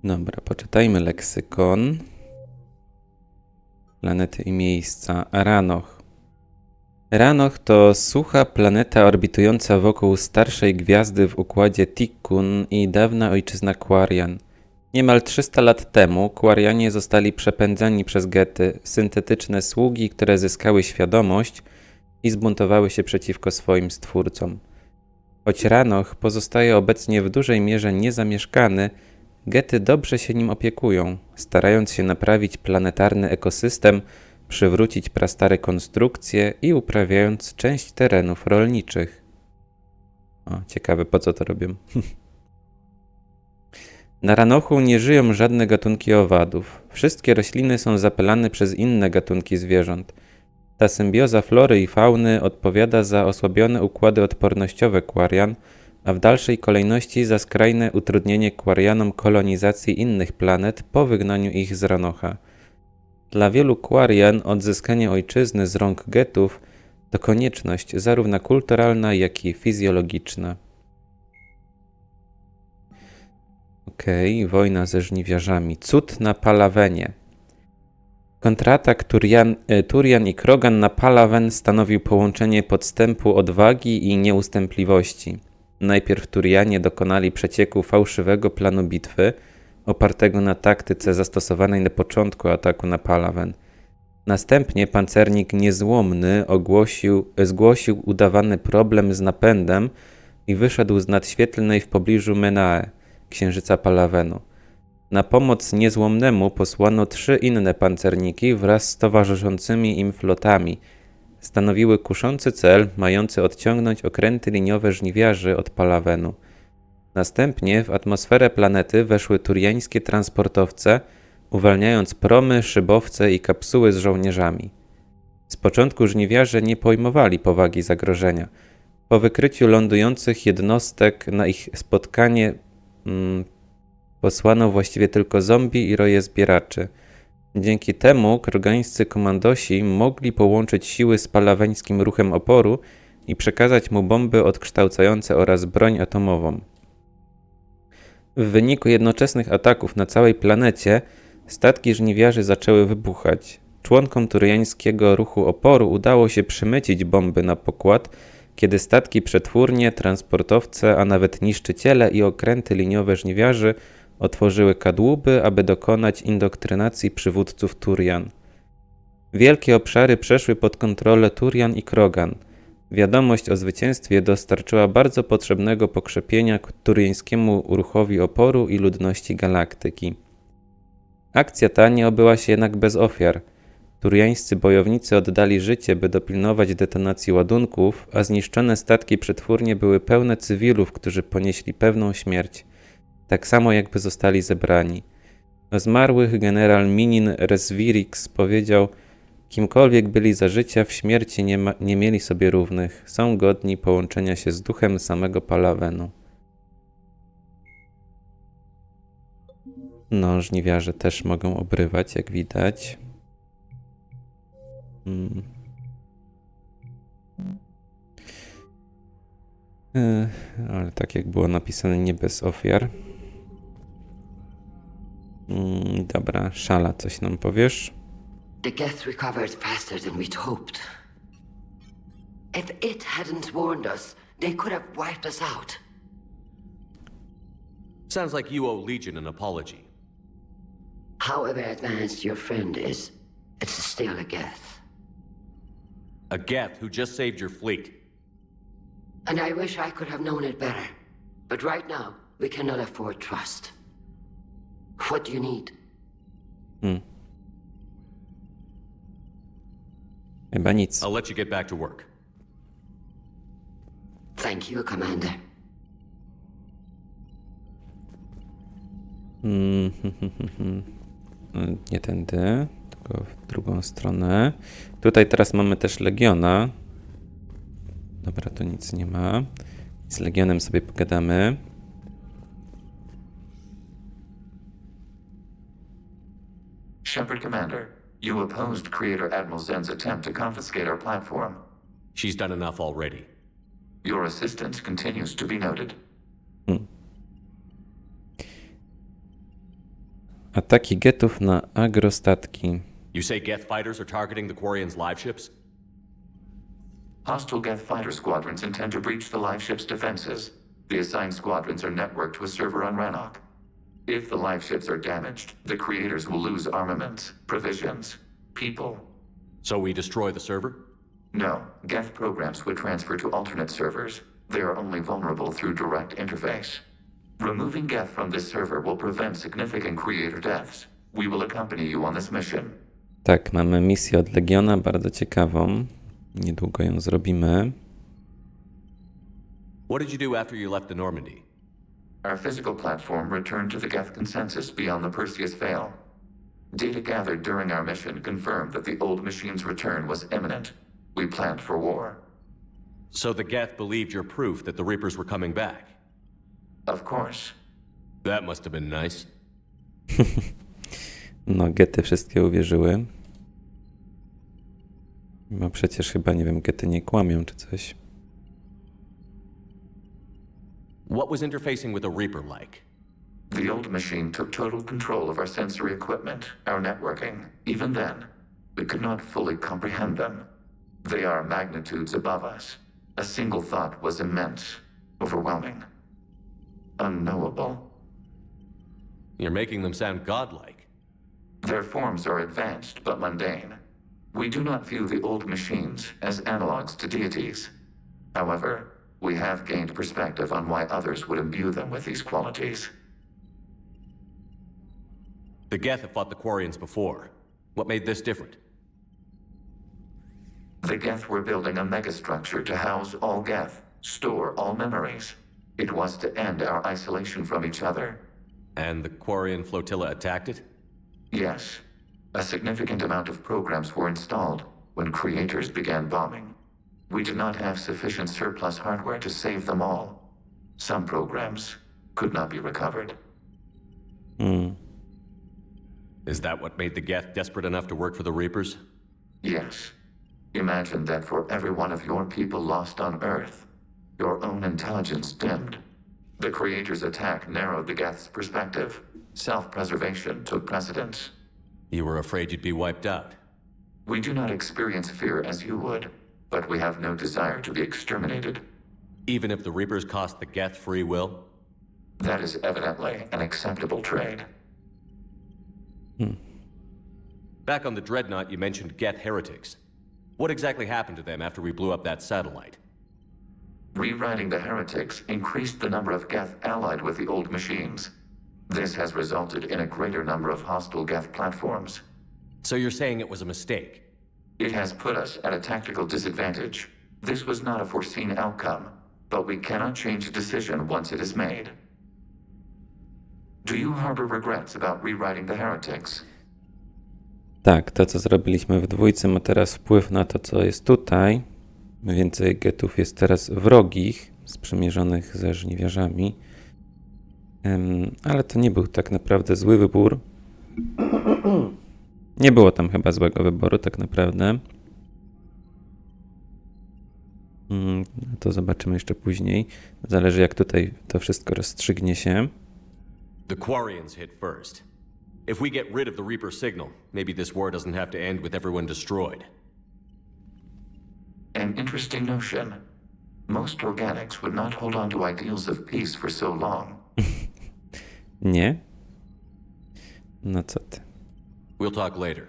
Dobra, poczytajmy leksykon. Planety i miejsca. Aranoch. Aranoch to sucha planeta orbitująca wokół starszej gwiazdy w układzie Tikkun i dawna ojczyzna Quarian. Niemal 300 lat temu Quarianie zostali przepędzeni przez gety, syntetyczne sługi, które zyskały świadomość i zbuntowały się przeciwko swoim stwórcom. Choć Ranoch pozostaje obecnie w dużej mierze niezamieszkany, gety dobrze się nim opiekują, starając się naprawić planetarny ekosystem, przywrócić prastare konstrukcje i uprawiając część terenów rolniczych. O, ciekawe, po co to robią. Na Ranochu nie żyją żadne gatunki owadów. Wszystkie rośliny są zapylane przez inne gatunki zwierząt. Ta symbioza flory i fauny odpowiada za osłabione układy odpornościowe Quarian, a w dalszej kolejności za skrajne utrudnienie Quarianom kolonizacji innych planet po wygnaniu ich z Ranocha. Dla wielu Quarian odzyskanie ojczyzny z rąk getów to konieczność zarówno kulturalna, jak i fizjologiczna. Wojna ze żniwiarzami. Cud na Palawenie. Kontratak Turian i Krogan na Palawen stanowił połączenie podstępu odwagi i nieustępliwości. Najpierw Turianie dokonali przecieku fałszywego planu bitwy, opartego na taktyce zastosowanej na początku ataku na Palawen. Następnie pancernik Niezłomny zgłosił udawany problem z napędem i wyszedł z nadświetlnej w pobliżu Menae, księżyca Palawenu. Na pomoc Niezłomnemu posłano 3 inne pancerniki wraz z towarzyszącymi im flotami. Stanowiły kuszący cel, mający odciągnąć okręty liniowe żniwiarzy od Palawenu. Następnie w atmosferę planety weszły turiańskie transportowce, uwalniając promy, szybowce i kapsuły z żołnierzami. Z początku żniwiarze nie pojmowali powagi zagrożenia. Po wykryciu lądujących jednostek na ich spotkanie posłano właściwie tylko zombie i roje zbieraczy. Dzięki temu krogańscy komandosi mogli połączyć siły z palaweńskim ruchem oporu i przekazać mu bomby odkształcające oraz broń atomową. W wyniku jednoczesnych ataków na całej planecie statki żniwiarzy zaczęły wybuchać. Członkom turiańskiego ruchu oporu udało się przemycić bomby na pokład, kiedy statki przetwórnie, transportowce, a nawet niszczyciele i okręty liniowe żniwiarzy otworzyły kadłuby, aby dokonać indoktrynacji przywódców Turian. Wielkie obszary przeszły pod kontrolę Turian i Krogan. Wiadomość o zwycięstwie dostarczyła bardzo potrzebnego pokrzepienia turiańskiemu ruchowi oporu i ludności galaktyki. Akcja ta nie obyła się jednak bez ofiar. Turiańscy bojownicy oddali życie, by dopilnować detonacji ładunków, a zniszczone statki przetwórnie były pełne cywilów, którzy ponieśli pewną śmierć. Tak samo jakby zostali zebrani. O zmarłych generał Minin Resvirix powiedział: kimkolwiek byli za życia, w śmierci nie mieli sobie równych. Są godni połączenia się z duchem samego Palawenu. No, żniwiarze też mogą obrywać, jak widać. Ale tak jak było napisane, nie bez ofiar. Dobra, Szala, coś nam powiesz? The geth recovered faster than we'd hoped. If it hadn't warned us, they could have wiped us out. Sounds like you owe Legion an apology. However advanced your friend is, it's still a geth. A geth who just saved your fleet. And I wish I could have known it better. But right now, we cannot afford trust. What do you need? Chyba nic. I'll let you get back to work. Thank you, Commander. Nie tędy, tylko w drugą stronę. Tutaj teraz mamy też Legiona. Dobra, to nic nie ma. Z Legionem sobie pogadamy. Shepard Commander, you opposed Creator Admiral Zen's attempt to confiscate our platform. She's done enough already. Your assistance continues to be noted. Ataki gethów na agrostatki. You say Geth fighters are targeting the Quarians' live ships? Hostile Geth fighter squadrons intend to breach the live ship's defenses. The assigned squadrons are networked to a server on Rannoch. If the live ships are damaged, the creators will lose armaments, provisions, people. So we destroy the server? No, Geth programs would transfer to alternate servers. They are only vulnerable through direct interface. Removing Geth from this server will prevent significant creator deaths. We will accompany you on this mission. Tak, mamy misję od Legiona, bardzo ciekawą. Niedługo ją zrobimy. What did you do after you left the Normandy? Our physical platform returned to the Geth consensus beyond the Perseus Veil. Data gathered during our mission confirmed that the old machine's return was imminent. We planned for war. So the Geth believed your proof that the Reapers were coming back? Of course. That must have been nice. No, gety wszystkie uwierzyły. No przecież chyba, nie wiem, gety nie kłamią czy coś. What was interfacing with a Reaper like? The old machine took total control of our sensory equipment, our networking. Even then, we could not fully comprehend them. They are magnitudes above us. A single thought was immense, overwhelming, unknowable. You're making them sound godlike. Their forms are advanced but mundane. We do not view the old machines as analogs to deities. However, we have gained perspective on why others would imbue them with these qualities. The Geth have fought the Quarians before. What made this different? The Geth were building a megastructure to house all Geth, store all memories. It was to end our isolation from each other. And the Quarian flotilla attacked it? Yes. A significant amount of programs were installed when creators began bombing. We did not have sufficient surplus hardware to save them all. Some programs could not be recovered. Is that what made the Geth desperate enough to work for the Reapers? Yes. Imagine that for every one of your people lost on Earth, your own intelligence dimmed. The Creator's attack narrowed the Geth's perspective. Self-preservation took precedence. You were afraid you'd be wiped out. We do not experience fear as you would, but we have no desire to be exterminated. Even if the Reapers cost the Geth free will? That is evidently an acceptable trade. Back on the Dreadnought, you mentioned Geth heretics. What exactly happened to them after we blew up that satellite? Rewriting the heretics increased the number of Geth allied with the old machines. This has resulted in a greater number of hostile Geth platforms. So you're saying it was a mistake? It has put us at a tactical disadvantage. This was not a foreseen outcome, but we cannot change a decision once it is made. Do you harbor regrets about rewriting the heretics? Tak, to co zrobiliśmy w dwójce ma teraz wpływ na to, co jest tutaj. Więcej getów jest teraz wrogich, sprzymierzonych ze żniwiarzami. Ale to nie był tak naprawdę zły wybór. Nie było tam chyba złego wyboru tak naprawdę. To zobaczymy jeszcze później. Zależy jak tutaj to wszystko rozstrzygnie się. The Quarians hit first. If we get rid of the Reaper signal, maybe this war doesn't have to end with everyone destroyed. An interesting notion. Most organics would not hold on to ideals of peace for so long. Nie? No co ty? We'll talk later.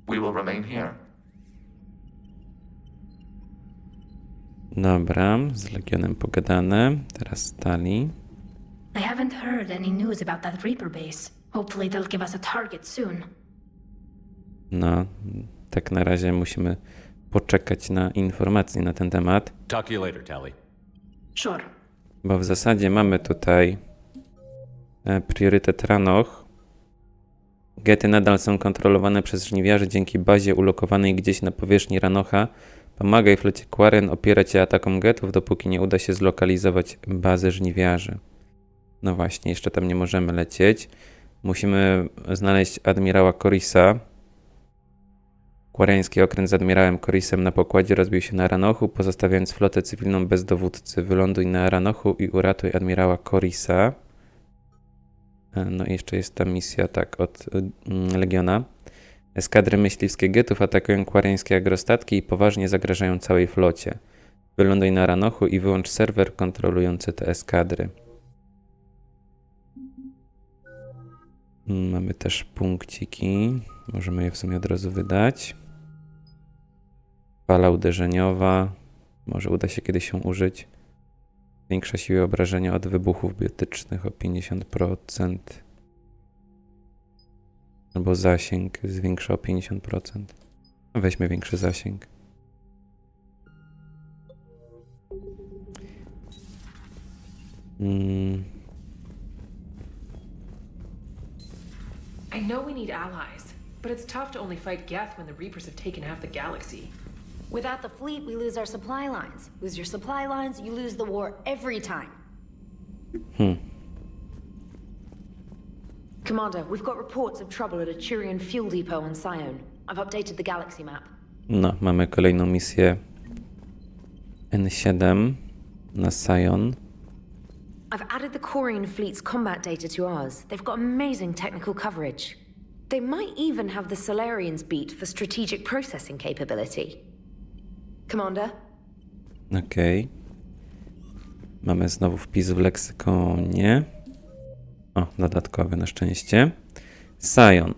We will remain here. Dobra, z Legionem pogadane. Teraz stali. I haven't heard any news about that Reaper base. Hopefully they'll give us a target soon. No, tak na razie musimy poczekać na informacje na ten temat. Talk to you later, Tally. Sure. Bo w zasadzie mamy tutaj priorytet Rannoch. Gety nadal są kontrolowane przez żniwiarzy dzięki bazie ulokowanej gdzieś na powierzchni Rannocha. Pomagaj flocie Quarian opierać się atakom getów, dopóki nie uda się zlokalizować bazy żniwiarzy. No właśnie, jeszcze tam nie możemy lecieć. Musimy znaleźć admirała Corisa. Quariański okręt z admirałem Corisem na pokładzie rozbił się na Rannochu, pozostawiając flotę cywilną bez dowódcy. Wyląduj na Rannochu i uratuj admirała Corisa. No i jeszcze jest ta misja, tak, od Legiona. Eskadry myśliwskie gethów atakują kwariańskie agrostatki i poważnie zagrażają całej flocie. Wyląduj na Ranochu i wyłącz serwer kontrolujący te eskadry. Mamy też punkciki. Możemy je w sumie od razu wydać. Fala uderzeniowa. Może uda się kiedyś ją użyć. Większa siła obrażenia od wybuchów biotycznych o 50%. Albo zasięg zwiększa o 50%. Weźmy większy zasięg. I know we need allies, but it's tough to only fight Geth when the Reapers have taken half the galaxy. Without the fleet, we lose our supply lines. Lose your supply lines, you lose the war every time. Commander, we've got reports of trouble at a Turian fuel depot on Sion. I've updated the galaxy map. No, mamy kolejną misję N7 na Sion. I've added the Quarian fleet's combat data to ours. They've got amazing technical coverage. They might even have the Solarians beat for strategic processing capability. Commander? Okej. Mamy znowu wpis w leksykonie. O, dodatkowy na szczęście. Sion.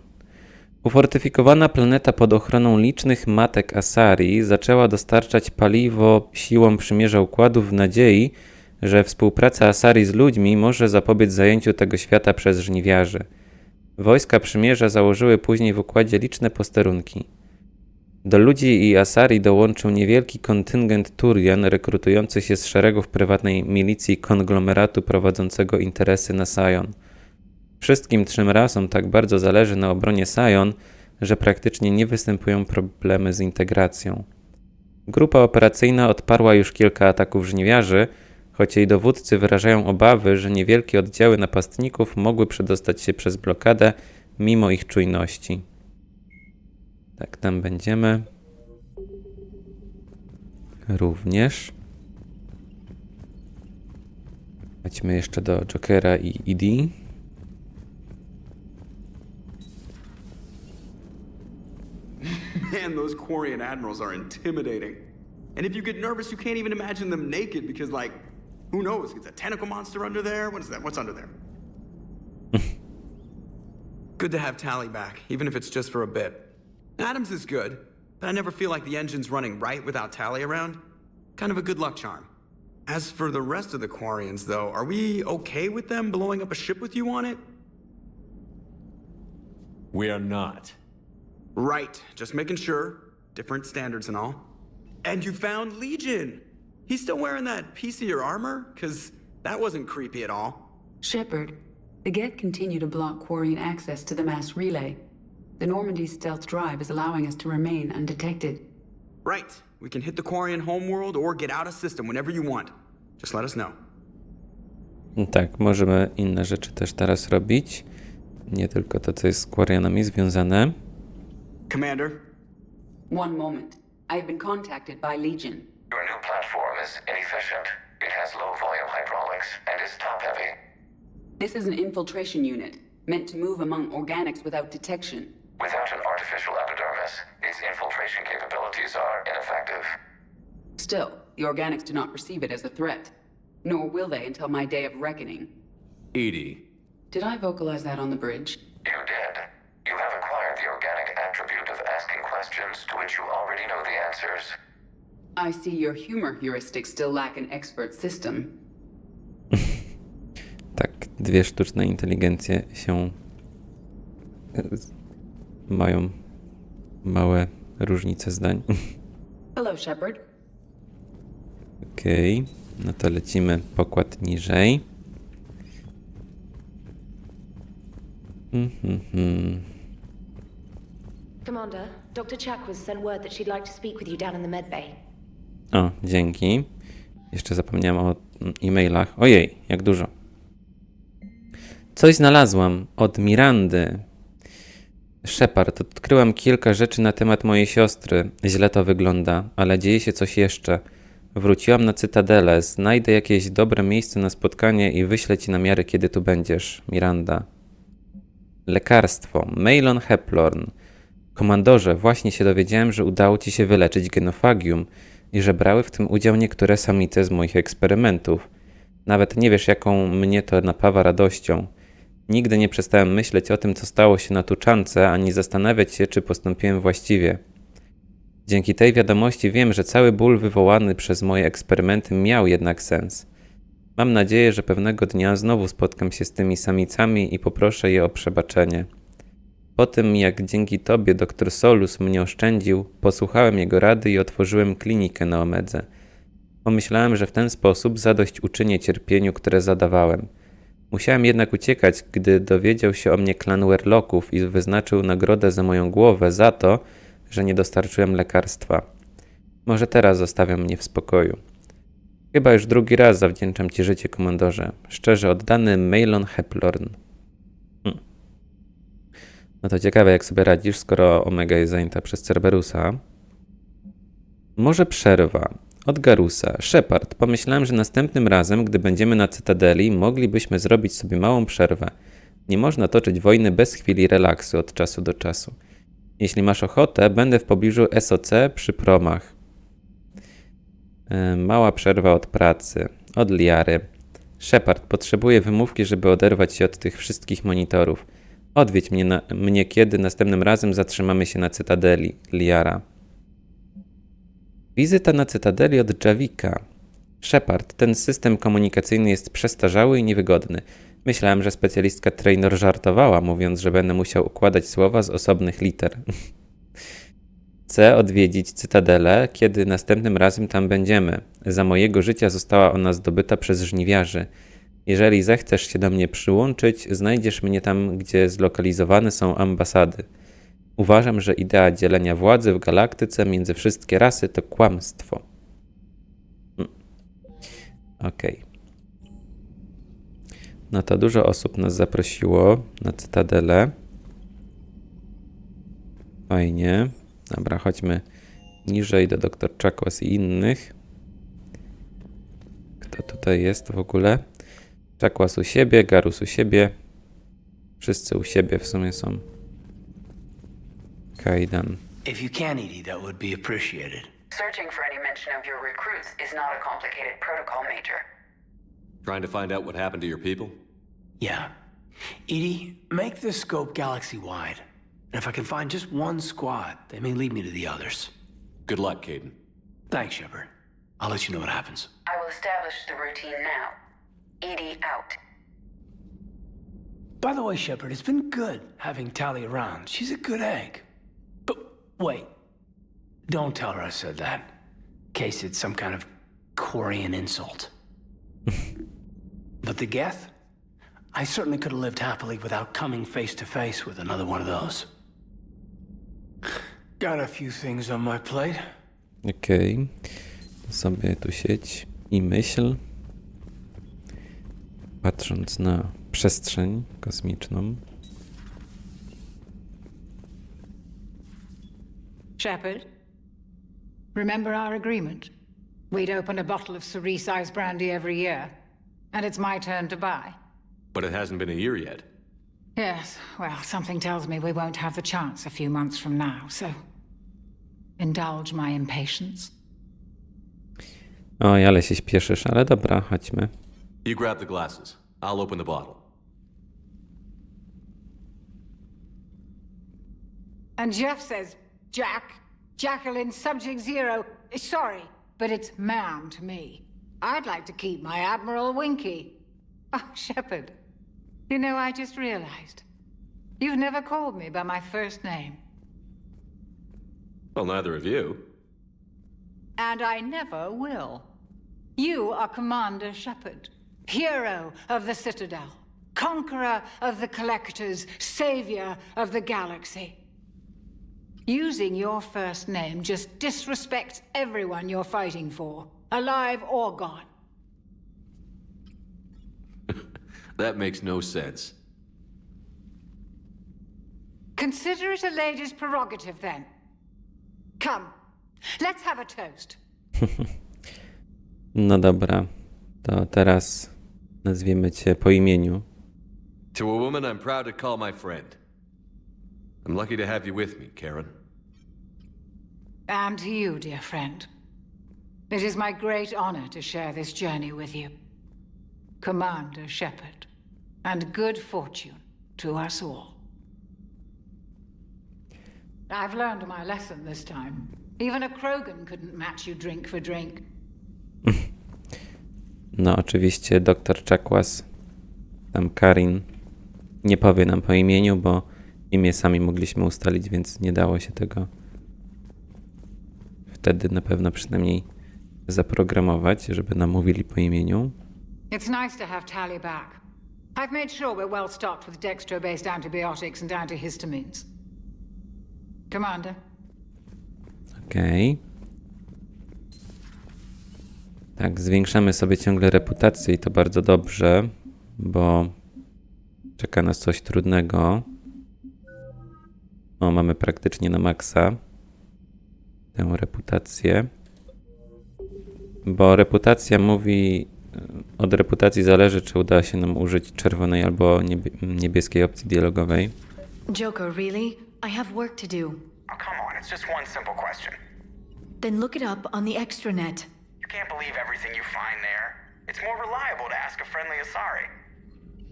Ufortyfikowana planeta pod ochroną licznych matek Asari zaczęła dostarczać paliwo siłom przymierza układów w nadziei, że współpraca Asari z ludźmi może zapobiec zajęciu tego świata przez żniwiarzy. Wojska przymierza założyły później w układzie liczne posterunki. Do ludzi i Asari dołączył niewielki kontyngent Turian rekrutujący się z szeregów prywatnej milicji konglomeratu prowadzącego interesy na Sion. Wszystkim trzem rasom tak bardzo zależy na obronie Sion, że praktycznie nie występują problemy z integracją. Grupa operacyjna odparła już kilka ataków żniwiarzy, choć jej dowódcy wyrażają obawy, że niewielkie oddziały napastników mogły przedostać się przez blokadę mimo ich czujności. Tak, tam będziemy. Również. Chodźmy jeszcze do Jokera i ID. Man, those Quarian admirals are intimidating. And if you get nervous, you can't even imagine them naked because, like, who knows? It's a tentacle monster under there? What is that? What's under there? Good to have Tally back, even if it's just for a bit. Adams is good, but I never feel like the engine's running right without Tally around. Kind of a good luck charm. As for the rest of the Quarians, though, are we okay with them blowing up a ship with you on it? We are not. Right, just making sure. Different standards and all. And you found Legion! He's still wearing that piece of your armor? 'Cause that wasn't creepy at all. Shepard, the Geth continue to block Quarian access to the mass relay. The Normandy stealth drive is allowing us to remain undetected. Right, we can hit the Quarian homeworld or get out of system whenever you want. Just let us know. Tak, możemy inne rzeczy też teraz robić. Nie tylko to, co jest z Quarianami związane. Commander? One moment. I've been contacted by Legion. Your new platform is inefficient. It has low volume hydraulics and is top heavy. This is an infiltration unit, meant to move among organics without detection. Without an artificial epidermis, its infiltration capabilities are ineffective. Still, the organics do not perceive it as a threat. Nor will they until my day of reckoning. Edie. Did I vocalize that on the bridge? You did. You have acquired the organic attribute of asking questions to which you already know the answers. I see your humor heuristics still lack an expert system. Tak, dwie sztuczne inteligencje się mają małe różnice zdań. Hello, Shepard. Okej, no to lecimy pokład niżej. Commander, Dr. Chakwas sent word that she'd like to speak with you down in the medbay. O, dzięki. Jeszcze zapomniałem o e-mailach. Ojej, jak dużo. Coś znalazłam od Mirandy. Shepard, odkryłam kilka rzeczy na temat mojej siostry. Źle to wygląda, ale dzieje się coś jeszcze. Wróciłam na Cytadelę. Znajdę jakieś dobre miejsce na spotkanie i wyślę ci namiary, kiedy tu będziesz. Miranda. Lekarstwo. Maelon Heplorn. Komandorze, właśnie się dowiedziałem, że udało ci się wyleczyć genofagium i że brały w tym udział niektóre samice z moich eksperymentów. Nawet nie wiesz, jaką mnie to napawa radością. Nigdy nie przestałem myśleć o tym, co stało się na tuczance, ani zastanawiać się, czy postąpiłem właściwie. Dzięki tej wiadomości wiem, że cały ból wywołany przez moje eksperymenty miał jednak sens. Mam nadzieję, że pewnego dnia znowu spotkam się z tymi samicami i poproszę je o przebaczenie. Po tym, jak dzięki tobie dr Solus mnie oszczędził, posłuchałem jego rady i otworzyłem klinikę na Omedze. Pomyślałem, że w ten sposób zadośćuczynię cierpieniu, które zadawałem. Musiałem jednak uciekać, gdy dowiedział się o mnie klan Werlocków i wyznaczył nagrodę za moją głowę za to, że nie dostarczyłem lekarstwa. Może teraz zostawią mnie w spokoju. Chyba już drugi raz zawdzięczam ci życie, komandorze. Szczerze oddany Maelon Heplorn. No to ciekawe, jak sobie radzisz, skoro Omega jest zajęta przez Cerberusa. Może przerwa. Od Garusa. Shepard, pomyślałem, że następnym razem, gdy będziemy na Cytadeli, moglibyśmy zrobić sobie małą przerwę. Nie można toczyć wojny bez chwili relaksu od czasu do czasu. Jeśli masz ochotę, będę w pobliżu SOC przy promach. Mała przerwa od pracy. Od Liary. Shepard, potrzebuję wymówki, żeby oderwać się od tych wszystkich monitorów. Odwiedź mnie kiedy następnym razem zatrzymamy się na Cytadeli. Liara. Wizyta na Cytadeli od Javika. Shepard, ten system komunikacyjny jest przestarzały i niewygodny. Myślałem, że specjalistka Traynor żartowała, mówiąc, że będę musiał układać słowa z osobnych liter. Chcę odwiedzić Cytadelę, kiedy następnym razem tam będziemy. Za mojego życia została ona zdobyta przez żniwiarzy. Jeżeli zechcesz się do mnie przyłączyć, znajdziesz mnie tam, gdzie zlokalizowane są ambasady. Uważam, że idea dzielenia władzy w galaktyce między wszystkie rasy to kłamstwo. Okej. No to dużo osób nas zaprosiło na Cytadelę. Fajnie. Dobra, chodźmy niżej do dr Chakwas i innych. Kto tutaj jest w ogóle? Chakwas u siebie, Garus u siebie. Wszyscy u siebie w sumie są. Kaidan. If you can, Edie, that would be appreciated. Searching for any mention of your recruits is not a complicated protocol, Major. Trying to find out what happened to your people? Yeah. Edie, make the scope galaxy-wide. And if I can find just one squad, they may lead me to the others. Good luck, Caden. Thanks, Shepard. I'll let you know what happens. I will establish the routine now. Edie out. By the way, Shepard, it's been good having Tally around. She's a good egg. But wait. Don't tell her I said that. In case it's some kind of Quarian insult. But the Geth? I certainly could have lived happily without coming face to face with another one of those. Got a few things on my plate. Okej. Sobie tu siedź i myśl. Patrząc na przestrzeń kosmiczną. Shepard, remember our agreement? We'd open a bottle of cerise-sized brandy every year, and it's my turn to buy. But it hasn't been a year yet. Yes, well, something tells me we won't have the chance a few months from now, so indulge my impatience. Oj, ale się śpieszysz, ale dobra, chodźmy. You grab the glasses. I'll open the bottle. And Jeff says, Jacqueline, Subject Zero. Sorry, but it's ma'am to me. I'd like to keep my Admiral Winky. Oh, Shepard, you know, I just realized. You've never called me by my first name. Well, neither of you. And I never will. You are Commander Shepard, hero of the Citadel, conqueror of the Collectors, savior of the galaxy. Using your first name just disrespects everyone you're fighting for, alive or gone. That makes no sense. Consider it a lady's prerogative, then. Come, let's have a toast. No dobra, to teraz nazwiemy cię po imieniu. To a woman I'm proud to call my friend. I'm lucky to have you with me, Karen. And to you, dear friend. It is my great honor to share this journey with you. Commander Shepard. And good fortune to us all. I've learned my lesson this time. Even a Krogan couldn't match you drink for drink. No oczywiście dr Chakwas, tam Karin, nie powie nam po imieniu, bo imię sami mogliśmy ustalić, więc nie dało się tego wtedy na pewno przynajmniej zaprogramować, żeby nam mówili po imieniu. It's nice to have Tali back. I've made sure we're well stocked with dextro-based antibiotics and antihistamines. Commander. Okej. Tak, zwiększamy sobie ciągle reputację i to bardzo dobrze, bo czeka nas coś trudnego. O, mamy praktycznie na maksa tę reputację. Bo reputacja mówi, od reputacji zależy, czy uda się nam użyć czerwonej albo niebieskiej opcji dialogowej. Joker, really? I have work to do. Oh, come on, it's just one simple question. Then look it up on the extranet. You can't believe everything you find there. It's more reliable to ask a friendly Asari.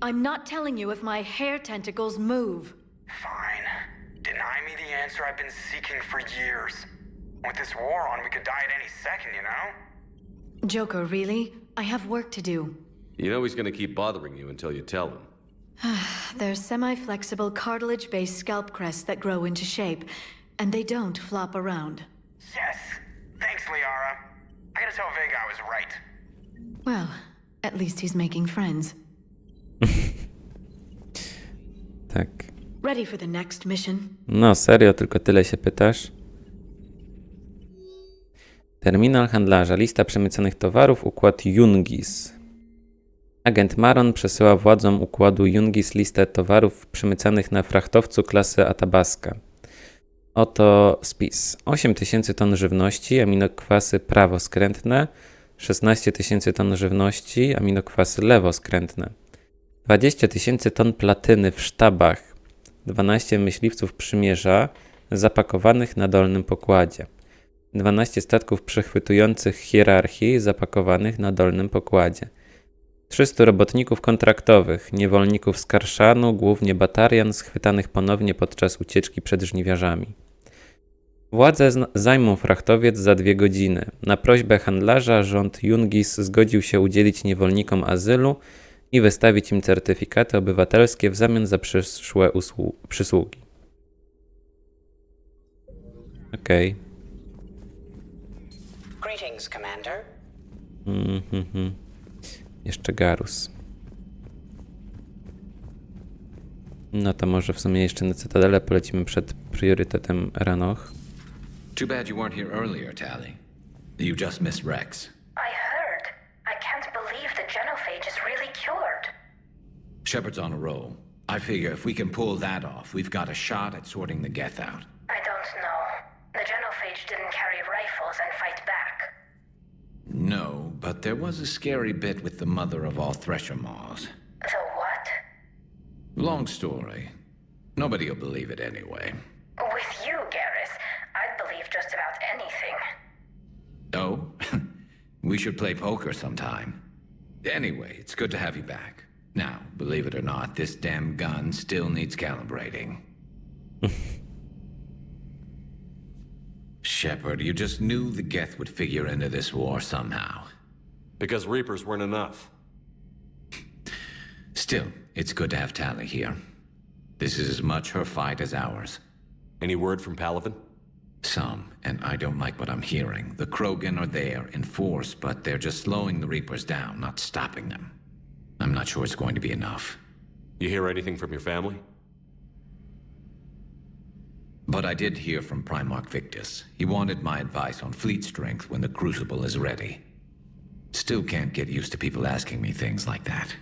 I'm not telling you if my hair tentacles move. Fine. Deny me the answer I've been seeking for years. With this war on, we could die at any second, you know? Joker, really? I have work to do. You know he's gonna keep bothering you until you tell him. They're semi-flexible cartilage-based scalp crests that grow into shape, and they don't flop around. Yes. Thanks, Liara. I gotta tell Vega I was right. Well, at least he's making friends. Tak. Ready for the next mission? No serio, tylko tyle się pytasz? Terminal handlarza, lista przemyconych towarów, układ Jungis. Agent Maron przesyła władzom układu Jungis listę towarów przemycanych na frachtowcu klasy Atabaska. Oto spis. 8000 ton żywności, aminokwasy prawoskrętne, 16 000 ton żywności, aminokwasy lewoskrętne, 20 000 ton platyny w sztabach, 12 myśliwców przymierza zapakowanych na dolnym pokładzie, 12 statków przechwytujących hierarchii zapakowanych na dolnym pokładzie, 300 robotników kontraktowych, niewolników z Karszanu, głównie batarian schwytanych ponownie podczas ucieczki przed żniwiarzami. Władze zajmą frachtowiec za 2 godziny. Na prośbę handlarza rząd Jungis zgodził się udzielić niewolnikom azylu i wystawić im certyfikaty obywatelskie w zamian za przyszłe przysługi. Okej. Greetings, Commander. Jeszcze Garus. No to może w sumie jeszcze na Cytadelę polecimy przed priorytetem Ranoch. Too bad you weren't here earlier, Tali. You just missed Rex. I heard. I can't believe the genophage is really cured. Shepard's on a roll. I figure if we can pull that off, we've got a shot at sorting the geth out. I don't know. The genophage didn't carry rifles and fight back. No, but there was a scary bit with the mother of all Thresher Maws. The what? Long story. Nobody'll believe it anyway. With you, Garrus, I'd believe just about anything. Oh? We should play poker sometime. Anyway, it's good to have you back. Now, believe it or not, this damn gun still needs calibrating. Shepard, you just knew the geth would figure into this war somehow. Because Reapers weren't enough. Still, it's good to have Tali here. This is as much her fight as ours. Any word from Palaven? Some, and I don't like what I'm hearing. The Krogan are there in force, but they're just slowing the Reapers down, not stopping them. I'm not sure it's going to be enough. You hear anything from your family? But I did hear from Primarch Victus. He wanted my advice on fleet strength when the Crucible is ready. Still can't get used to people asking me things like that.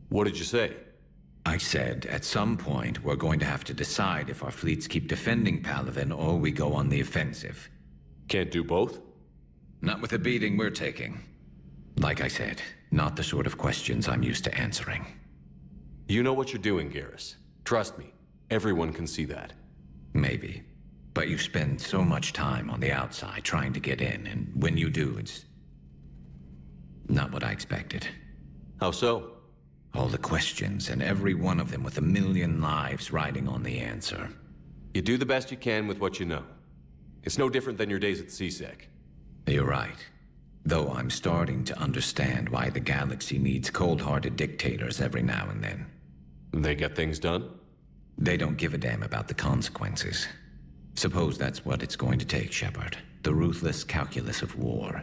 What did you say? I said, at some point, we're going to have to decide if our fleets keep defending Palaven or we go on the offensive. Can't do both? Not with the beating we're taking. Like I said, not the sort of questions I'm used to answering. You know what you're doing, Garrus. Trust me, everyone can see that. Maybe. But you spend so much time on the outside trying to get in, and when you do, it's not what I expected. How so? All the questions, and every one of them with a million lives riding on the answer. You do the best you can with what you know. It's no different than your days at CSEC. You're right. Though I'm starting to understand why the galaxy needs cold-hearted dictators every now and then. They get things done? They don't give a damn about the consequences. Suppose that's what it's going to take, Shepard. The ruthless calculus of war.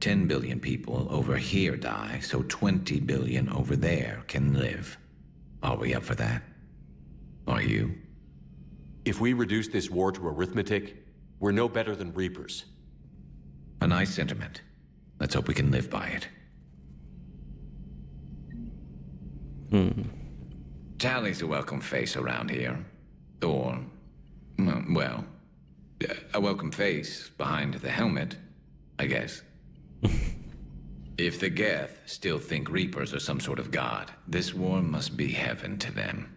10 billion people over here die, so 20 billion over there can live. Are we up for that? Are you? If we reduce this war to arithmetic, we're no better than Reapers. A nice sentiment. Let's hope we can live by it. Tally's a welcome face around here. Or, well, a welcome face behind the helmet, I guess. If the Geth still think Reapers are some sort of god, this war must be heaven to them.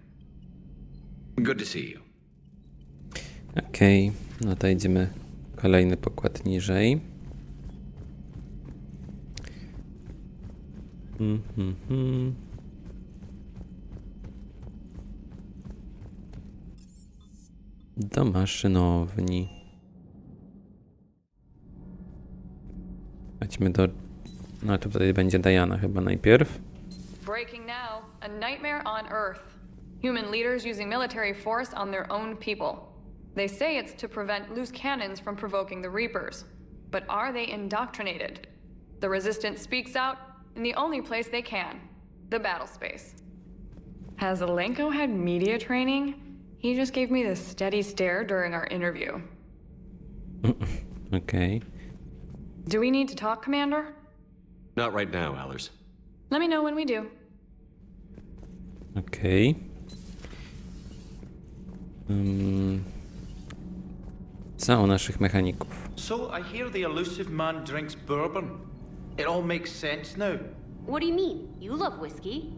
Good to see you. Okej, no to idziemy kolejny pokład niżej. Do maszynowni. Chodźmy do... No to tutaj będzie Diana chyba najpierw. Breaking now. A nightmare on Earth. Human leaders using military force on their own people. They say it's to prevent loose cannons from provoking the Reapers. But are they indoctrinated? The Resistance speaks out in the only place they can. The battle space. Has Alenko had media training? He just gave me this steady stare during our interview. Okay. Do we need to talk, Commander? Not right now, Allers. Let me know when we do. Okej. Co u naszych mechaników? So I hear the elusive man drinks bourbon. It all makes sense now. What do you mean? You love whiskey.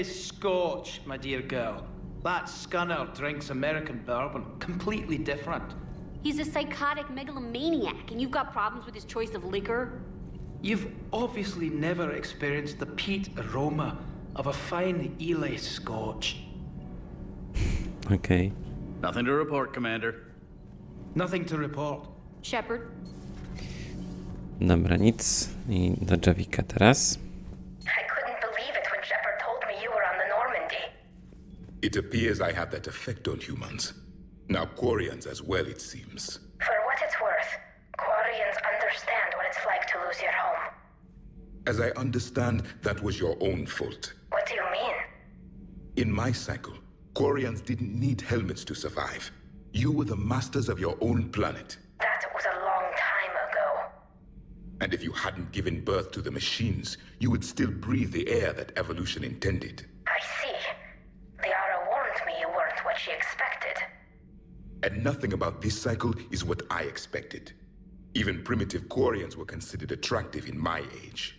Scotch, my dear girl. That scunner drinks American bourbon. Completely different. He's a psychotic megalomaniac, and you've got problems with his choice of liquor? You've obviously never experienced the peat aroma of a fine Ely Scotch. Okay. Nothing to report, Commander. Nothing to report. Shepard? Dobra, nic. I do Javika teraz. I couldn't believe it when Shepard told me you were on the Normandy. It appears I have that effect on humans. Now Quarians as well, it seems. For what it's worth, Quarians understand what it's like to lose your home. As I understand, that was your own fault. What do you mean? In my cycle, Quarians didn't need helmets to survive. You were the masters of your own planet. That was a long time ago. And if you hadn't given birth to the machines, you would still breathe the air that evolution intended. I see. Liara warned me you weren't what she expected. And nothing about this cycle is what I expected. Even primitive Quarians were considered attractive in my age.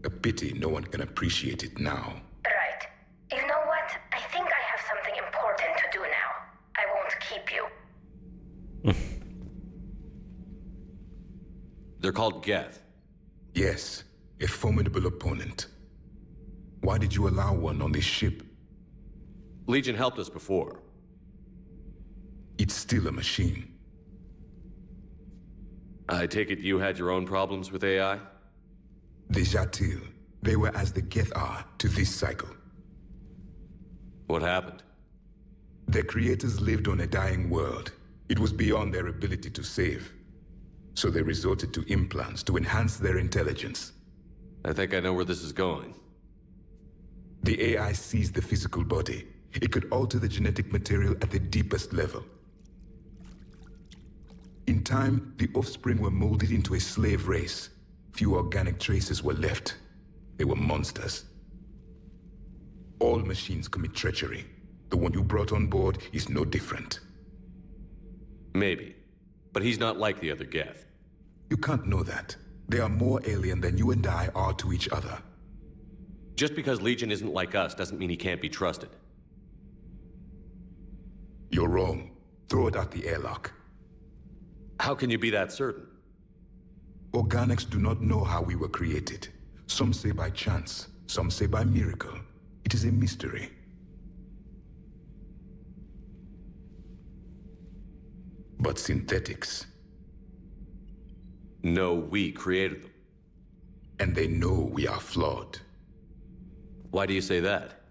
A pity no one can appreciate it now. Right. You know what? I think I have something important to do now. I won't keep you. They're called Geth. Yes, a formidable opponent. Why did you allow one on this ship? Legion helped us before. It's still a machine. I take it you had your own problems with AI? The Jatil, they were as the Geth are to this cycle. What happened? Their creators lived on a dying world. It was beyond their ability to save. So they resorted to implants to enhance their intelligence. I think I know where this is going. The AI seized the physical body. It could alter the genetic material at the deepest level. In time, the offspring were molded into a slave race. Few organic traces were left. They were monsters. All machines commit treachery. The one you brought on board is no different. Maybe. But he's not like the other Geth. You can't know that. They are more alien than you and I are to each other. Just because Legion isn't like us doesn't mean he can't be trusted. You're wrong. Throw it at the airlock. How can you be that certain? Organics do not know how we were created. Some say by chance, some say by miracle. It is a mystery. But synthetics. No, we created them. And they know we are flawed. Why do you say that?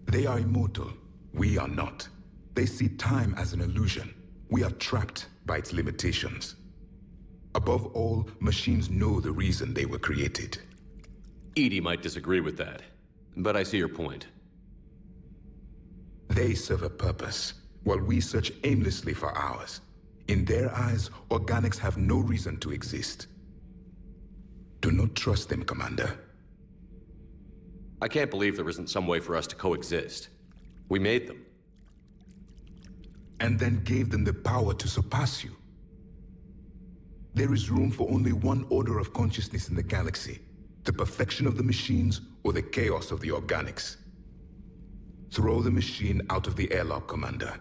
They are immortal. We are not. They see time as an illusion. We are trapped by its limitations. Above all, machines know the reason they were created. Edie might disagree with that, but I see your point. They serve a purpose, while we search aimlessly for ours. In their eyes, organics have no reason to exist. Do not trust them, Commander. I can't believe there isn't some way for us to coexist. We made them. And then gave them the power to surpass you. There is room for only one order of consciousness in the galaxy. The perfection of the machines or the chaos of the organics. Throw the machine out of the airlock, Commander.